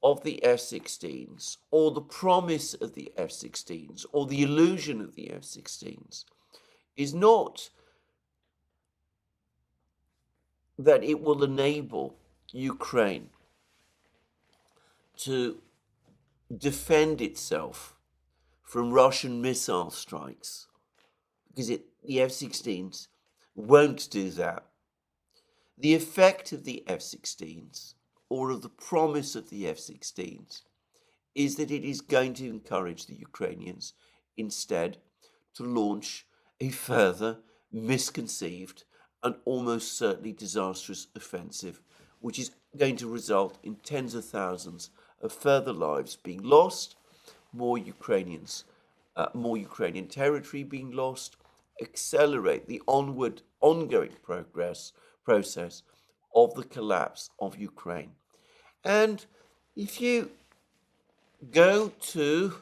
of the F-16s, or the promise of the F-16s, or the illusion of the F-16s, is not that it will enable Ukraine to defend itself from Russian missile strikes, because the F-16s won't do that. The effect of the F-16s, or of the promise of the F-16s, is that it is going to encourage the Ukrainians instead to launch a further misconceived and almost certainly disastrous offensive, which is going to result in tens of thousands of further lives being lost, more Ukrainian territory being lost, accelerate the ongoing process of the collapse of Ukraine. And if you go to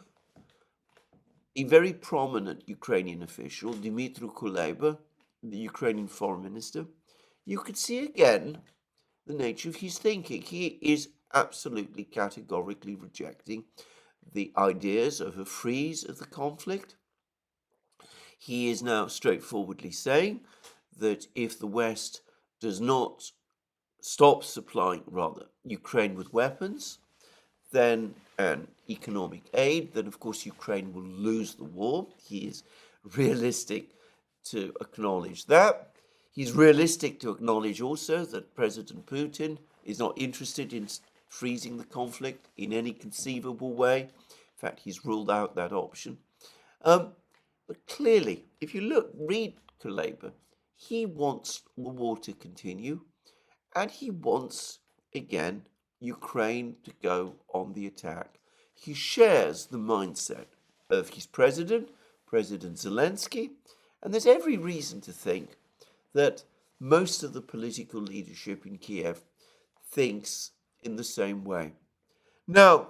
a very prominent Ukrainian official, Dmytro Kuleba, the Ukrainian foreign minister, you could see again the nature of his thinking. He is absolutely categorically rejecting the ideas of a freeze of the conflict. He is now straightforwardly saying that if the West does not stop supplying, Ukraine with weapons, then and economic aid, then of course Ukraine will lose the war. He is realistic to acknowledge that. He's realistic to acknowledge also that President Putin is not interested in freezing the conflict in any conceivable way. In fact, he's ruled out that option. But clearly, if you read Kuleba, he wants the war to continue, and he wants, again, Ukraine to go on the attack. He shares the mindset of his President Zelensky, and there's every reason to think that most of the political leadership in Kiev thinks in the same way. Now,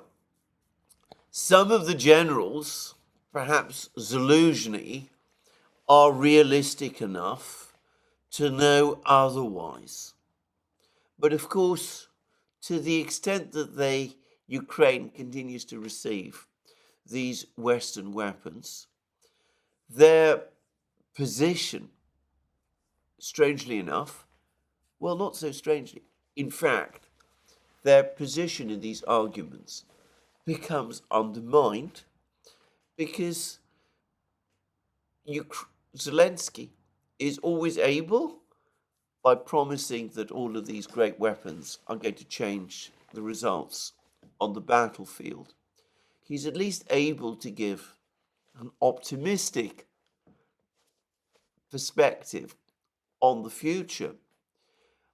some of the generals, perhaps Zelensky, are realistic enough to know otherwise. But of course, to the extent that Ukraine continues to receive these Western weapons, their position, strangely enough, well, not so strangely, in fact, their position in these arguments becomes undermined because Zelensky is always able, by promising that all of these great weapons are going to change the results on the battlefield, he's at least able to give an optimistic perspective on the future,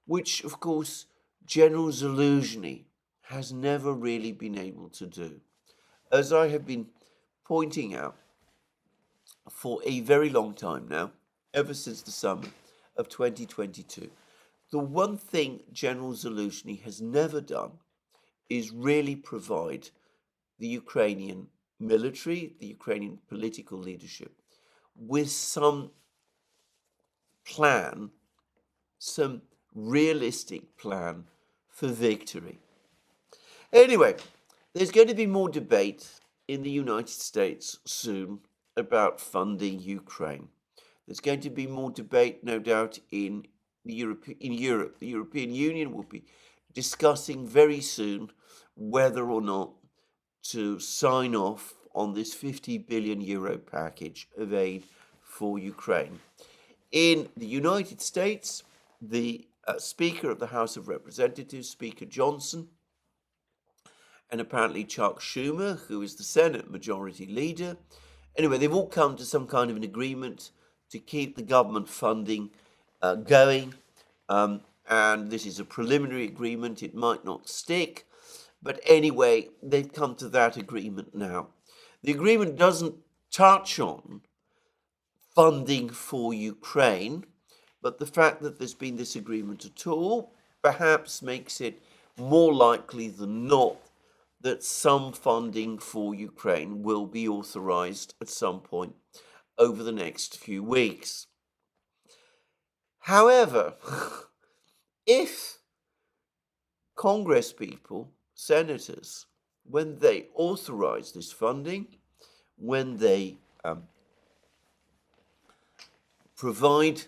which, of course, General Zelensky has never really been able to do. As I have been pointing out for a very long time now, ever since the summer of 2022, the one thing General Zelensky has never done is really provide the Ukrainian military, the Ukrainian political leadership, with some plan, some realistic plan for victory. Anyway, there's going to be more debate in the United States soon about funding Ukraine. There's going to be more debate, no doubt, in Europe. The European Union will be discussing very soon whether or not to sign off on this 50 billion euro package of aid for Ukraine. In the United States, the Speaker of the House of Representatives, Speaker Johnson, and apparently Chuck Schumer, who is the Senate Majority Leader, anyway, they've all come to some kind of an agreement to keep the government funding going. And this is a preliminary agreement. It might not stick. But anyway, they've come to that agreement now. The agreement doesn't touch on funding for Ukraine, but the fact that there's been this agreement at all perhaps makes it more likely than not that some funding for Ukraine will be authorized at some point over the next few weeks. However, if Congress people, senators, when they authorize this funding, when they provide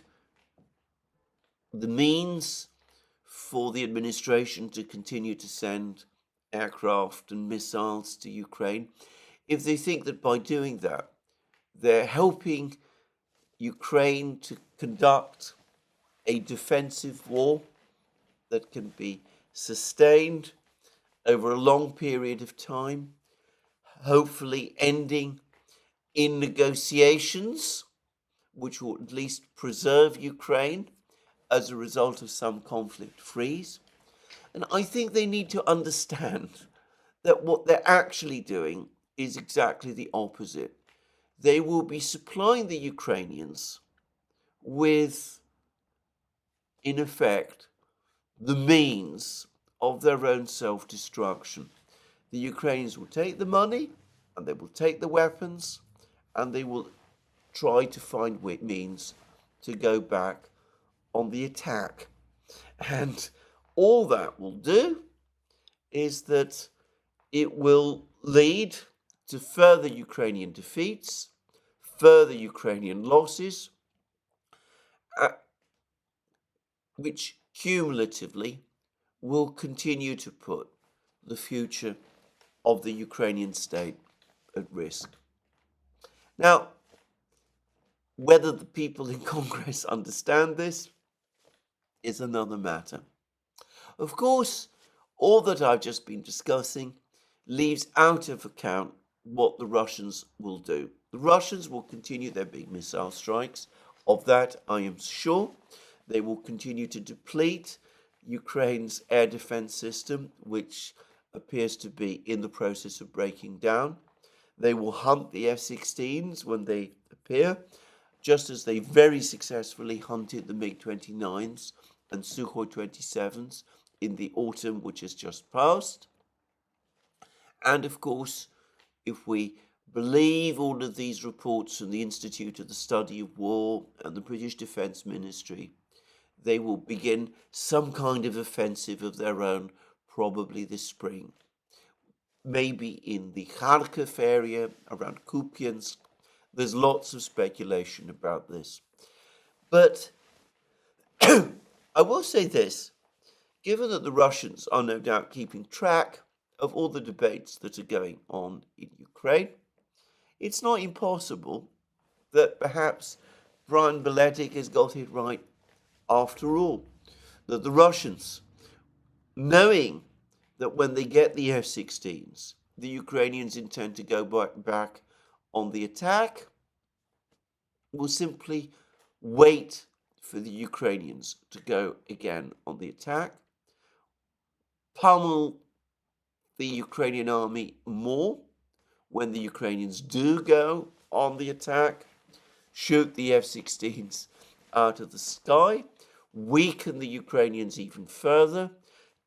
the means for the administration to continue to send aircraft and missiles to Ukraine, if they think that by doing that, they're helping Ukraine to conduct a defensive war that can be sustained over a long period of time, hopefully ending in negotiations, which will at least preserve Ukraine as a result of some conflict freeze. And I think they need to understand that what they're actually doing is exactly the opposite. They will be supplying the Ukrainians with, in effect, the means of their own self-destruction. The Ukrainians will take the money, and they will take the weapons, and they will try to find means to go back on the attack. And all that will do is that it will lead to further Ukrainian defeats, further Ukrainian losses, which cumulatively will continue to put the future of the Ukrainian state at risk. Now, whether the people in Congress understand this is another matter. Of course, all that I've just been discussing leaves out of account what the Russians will do. The Russians will continue their big missile strikes. Of that, I am sure. They will continue to deplete Ukraine's air defense system, which appears to be in the process of breaking down. They will hunt the F16s when they appear, just as they very successfully hunted the MiG-29s and Sukhoi 27s in the autumn which has just passed. And of course, if we believe all of these reports from the Institute of the Study of War and the British Defence Ministry, they will begin some kind of offensive of their own, probably this spring. Maybe in the Kharkiv area, around Kupiansk. There's lots of speculation about this. But I will say this, given that the Russians are no doubt keeping track of all the debates that are going on in Ukraine, it's not impossible that perhaps Brian Beletic has got it right after all, that the Russians, knowing that when they get the F-16s, the Ukrainians intend to go back on the attack, will simply wait for the Ukrainians to go again on the attack, pummel the Ukrainian army more, when the Ukrainians do go on the attack, shoot the F-16s out of the sky, weaken the Ukrainians even further,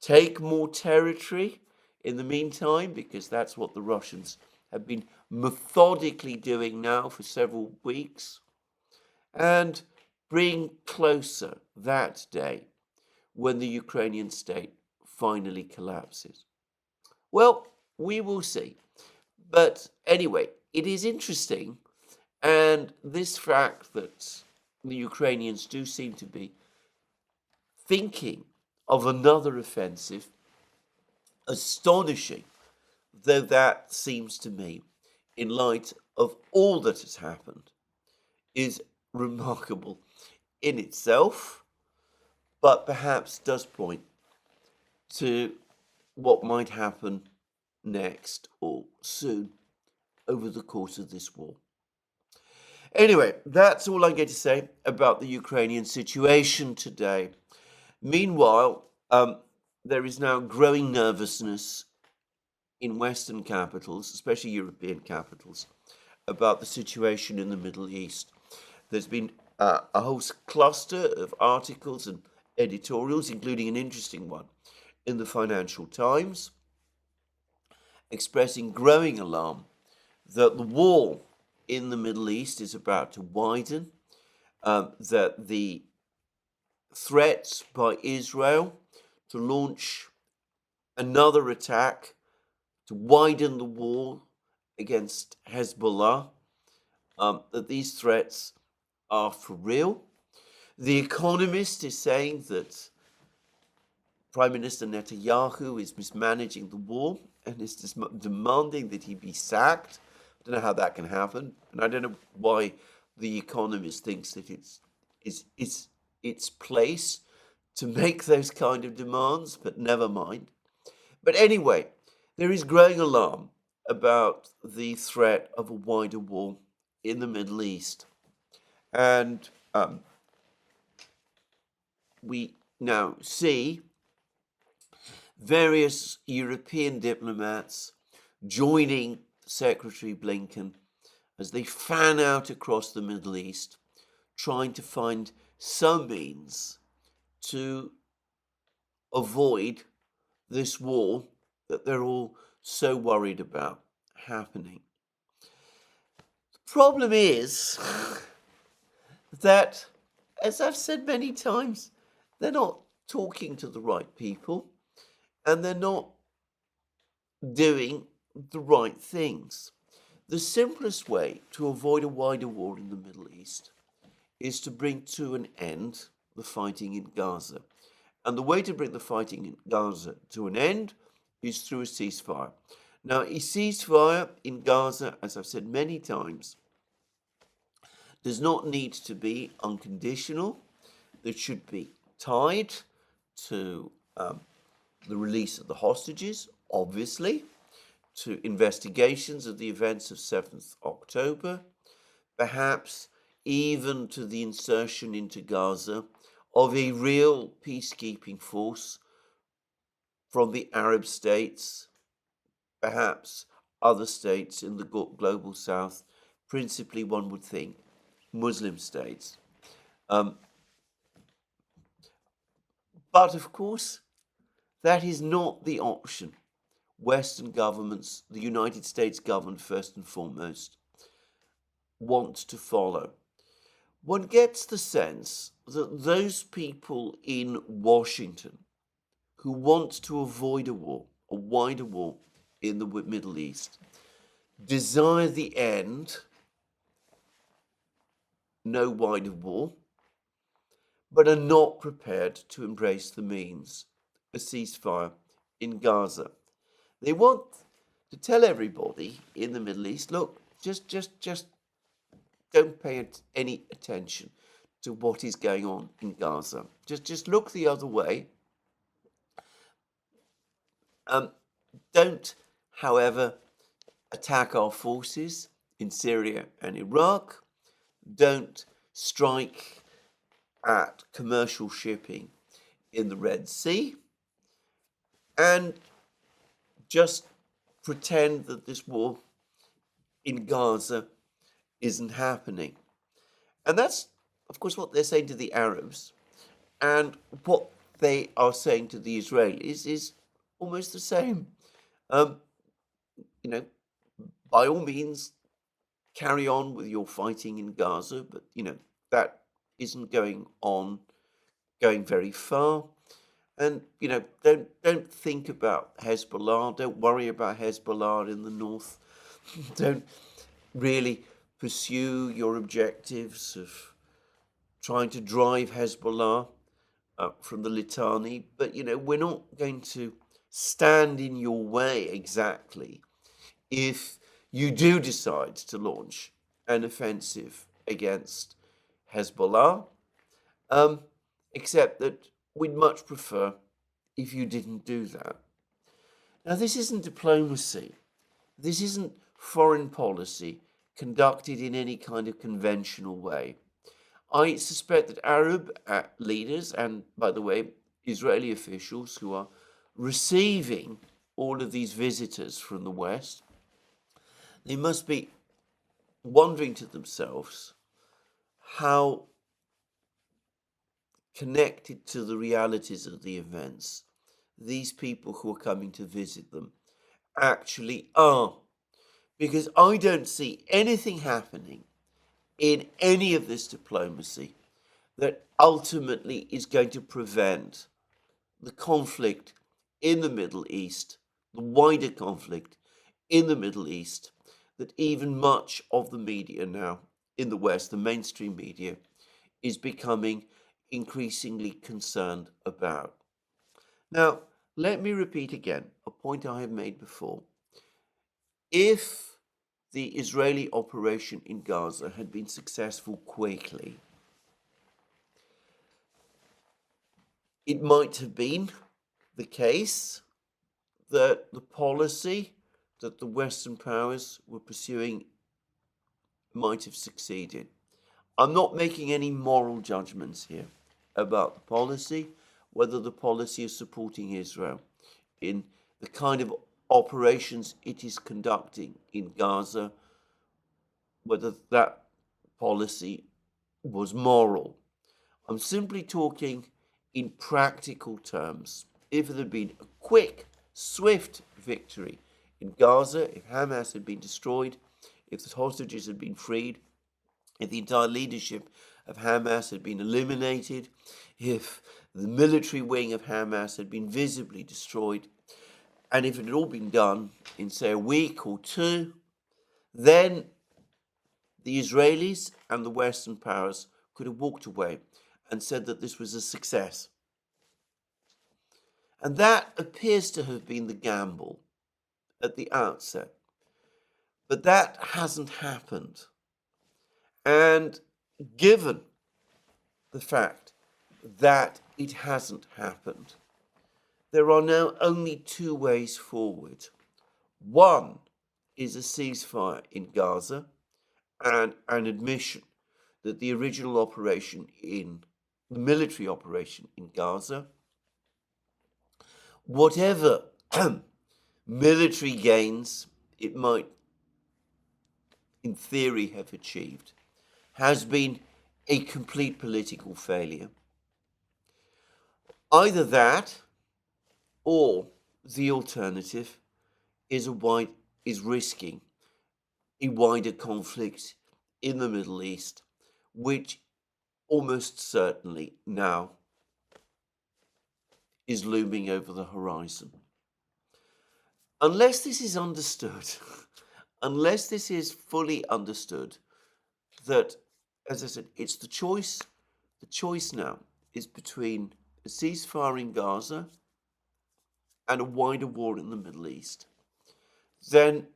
take more territory in the meantime, because that's what the Russians have been methodically doing now for several weeks, and bring closer that day when the Ukrainian state finally collapses. Well, we will see. But anyway, it is interesting, and this fact that the Ukrainians do seem to be thinking of another offensive, astonishing, though that seems to me, in light of all that has happened, is remarkable in itself, but perhaps does point to what might happen next or soon over the course of this war. Anyway, that's all I'm going to say about the Ukrainian situation today. Meanwhile, there is now growing nervousness in Western capitals, especially European capitals, about the situation in the Middle East. There's been a whole cluster of articles and editorials, including an interesting one in the Financial Times, expressing growing alarm that the war in the Middle East is about to widen, that the threats by Israel to launch another attack to widen the war against Hezbollah, that these threats are for real. The Economist is saying that Prime Minister Netanyahu is mismanaging the war and is demanding that he be sacked. I don't know how that can happen, and I don't know why the Economist thinks that it's its place to make those kind of demands, but never mind. But anyway, there is growing alarm about the threat of a wider war in the Middle East. And we now see various European diplomats joining Secretary Blinken as they fan out across the Middle East, trying to find some means to avoid this war that they're all so worried about happening. The problem is that, as I've said many times, they're not talking to the right people and they're not doing the right things. The simplest way to avoid a wider war in the Middle East is to bring to an end the fighting in Gaza. And the way to bring the fighting in Gaza to an end is through a ceasefire. Now, a ceasefire in Gaza, as I've said many times, does not need to be unconditional. It should be tied to the release of the hostages, obviously, to investigations of the events of 7th October, perhaps even to the insertion into Gaza of a real peacekeeping force from the Arab states, perhaps other states in the global south, principally, one would think, Muslim states. But of course, that is not the option Western governments, the United States government first and foremost, want to follow. One gets the sense that those people in Washington who want to avoid a war, a wider war in the Middle East, desire the end, no wider war, but are not prepared to embrace the means, a ceasefire in Gaza. They want to tell everybody in the Middle East, look, just don't pay any attention to what is going on in Gaza. Just look the other way. Don't, however, attack our forces in Syria and Iraq. Don't strike at commercial shipping in the Red Sea. And just pretend that this war in Gaza isn't happening. And that's, of course, what they're saying to the Arabs. And what they are saying to the Israelis is almost the same. Um, you know, by all means, carry on with your fighting in Gaza, but, that isn't going very far. And, don't think about Hezbollah. Don't worry about Hezbollah in the north. Don't really pursue your objectives of trying to drive Hezbollah from the Litani. But, we're not going to stand in your way exactly if you do decide to launch an offensive against Hezbollah, except that we'd much prefer if you didn't do that. Now, this isn't diplomacy. This isn't foreign policy conducted in any kind of conventional way. I suspect that Arab leaders, and by the way, Israeli officials who are receiving all of these visitors from the West, they must be wondering to themselves how connected to the realities of the events these people who are coming to visit them actually are. Because I don't see anything happening in any of this diplomacy that ultimately is going to prevent the conflict in the Middle East, the wider conflict in the Middle East, that even much of the media now in the West, the mainstream media, is becoming increasingly concerned about. Now, let me repeat again a point I have made before. If the Israeli operation in Gaza had been successful quickly, it might have been the case that the policy that the Western powers were pursuing might have succeeded. I'm not making any moral judgments here about the policy, whether the policy is supporting Israel in the kind of operations it is conducting in Gaza, whether that policy was moral. I'm simply talking in practical terms. If it had been a quick, swift victory in Gaza, if Hamas had been destroyed, if the hostages had been freed, if the entire leadership of Hamas had been eliminated, if the military wing of Hamas had been visibly destroyed, and if it had all been done in, say, a week or two, then the Israelis and the Western powers could have walked away and said that this was a success. And that appears to have been the gamble at the outset. But that hasn't happened. And given the fact that it hasn't happened, there are now only two ways forward. One is a ceasefire in Gaza and an admission that the original operation the military operation in Gaza, whatever military gains it might in theory have achieved, has been a complete political failure. Either that, or the alternative is risking a wider conflict in the Middle East, which almost certainly now is looming over the horizon. Unless this is understood, unless this is fully understood, that, as I said, it's the choice now is between a ceasefire in Gaza and a wider war in the Middle East, then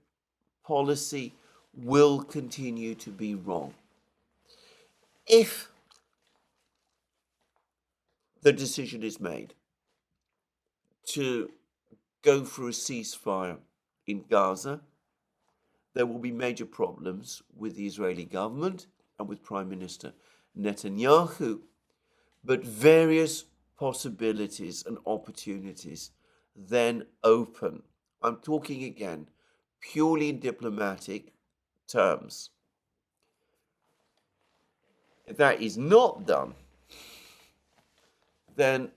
policy will continue to be wrong. If the decision is made to go for a ceasefire in Gaza, there will be major problems with the Israeli government and with Prime Minister Netanyahu, but various possibilities and opportunities then open. I'm talking again purely in diplomatic terms. If that is not done, then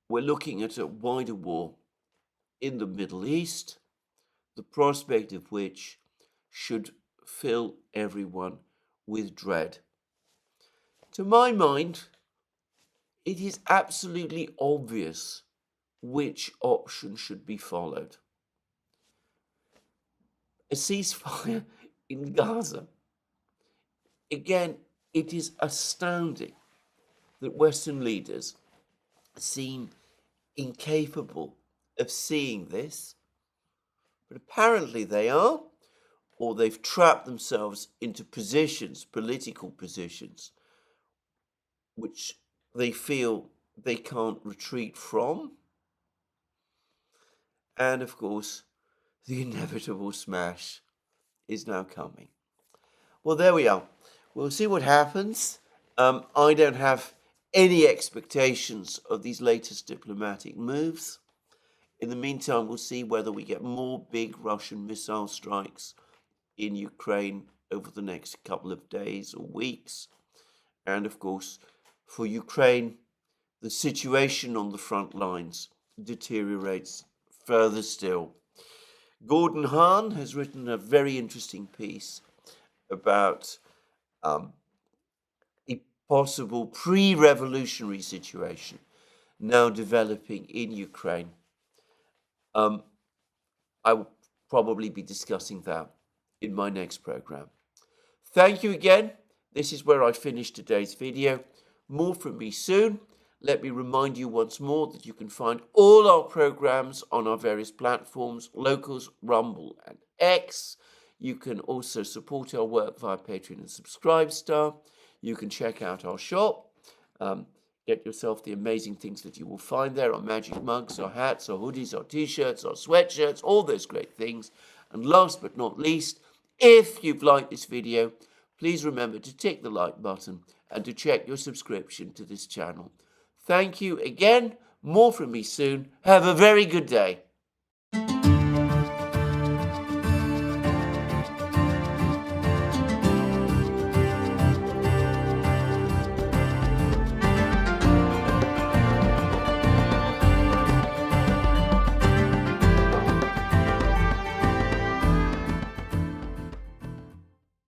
we're looking at a wider war in the Middle East, the prospect of which should fill everyone with dread. To my mind, it is absolutely obvious which option should be followed. A ceasefire in Gaza. Again, it is astounding that Western leaders seem incapable of seeing this, but apparently they are, or they've trapped themselves into positions, political positions, which they feel they can't retreat from. And of course, the inevitable smash is now coming. Well, there we are. We'll see what happens. I don't have any expectations of these latest diplomatic moves. In the meantime, we'll see whether we get more big Russian missile strikes in Ukraine over the next couple of days or weeks. And of course, for Ukraine, the situation on the front lines deteriorates further still. Gordon Hahn has written a very interesting piece about a possible pre-revolutionary situation now developing in Ukraine. I will probably be discussing that in my next program. Thank you again. This is where I finish today's video. More from me soon. Let me remind you once more that you can find all our programs on our various platforms, Locals, Rumble, and X. You can also support our work via Patreon and Subscribestar. You can check out our shop. Get yourself the amazing things that you will find there, our magic mugs, our hats, our hoodies, our t-shirts, our sweatshirts, all those great things. And last but not least, if you've liked this video, please remember to tick the like button and to check your subscription to this channel. Thank you again. More from me soon. Have a very good day.